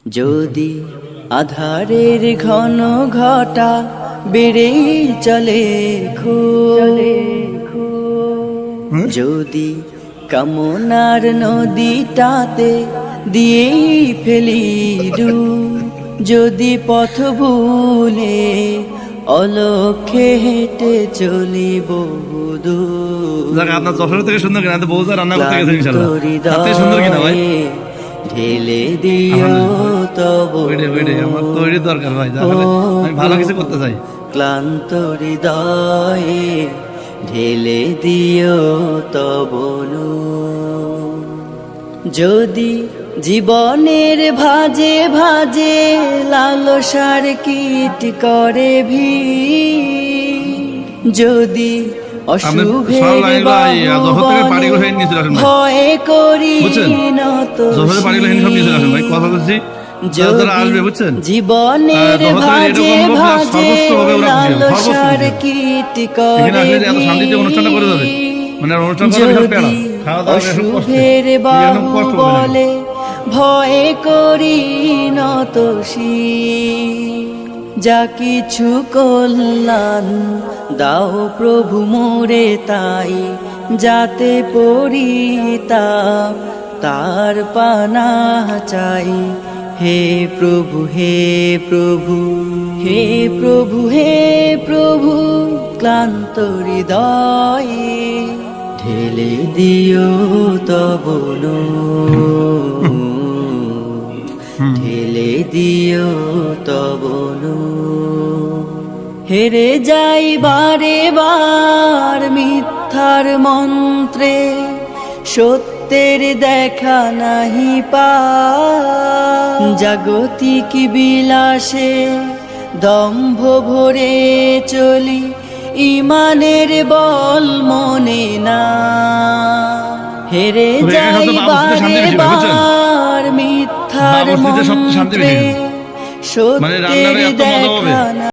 যদি আধারের ঘন ঘটা বেড়ে চলে যদি কামনার নদীটাতে দিয়েই ফেলি ডুব, যদি পথ ভুলে অলক্ষে হেঁটে চলি বহুদূর, আপনার যশোর থেকে সুন্দর কিনা বউজা রান্না করতে গেছেন ইনশাআল্লাহ সুন্দর কিনা ভাই ঢেলে দিও তব আমার তৈরি দরকার ভাই আমি ভালো কিছু করতে চাই। ক্লান্ত হৃদয়ে ঢেলে দিও তব যদি জীবনের ভাজে ভাজে লালসার কীট করে যদি অশুভের ভয় করি নত জীবনের ভাজে ভাজে লালসার কীট করে যদি অশুভের বাহু বলে ভয় করি নত যা কিছু কল্যাণ দাও প্রভু মোরে তাই, যাতে পরিতাপ তার পানা চাই। হে প্রভু হে প্রভু হে প্রভু হে প্রভু, ক্লান্ত হৃদয়ে ঢেলে দিও তব ঢেলে দিও তব হেরে যাই বারে বার মিথ্যার মন্ত্রে, সত্যের দেখা নাহি পা জাগতিক বিলাসে দম্ভ ভরে চলি, ইমানের বল মনে না। হেরে যাই বারে বার মিথ্যার মন্ত্রে, সত্যের দেখা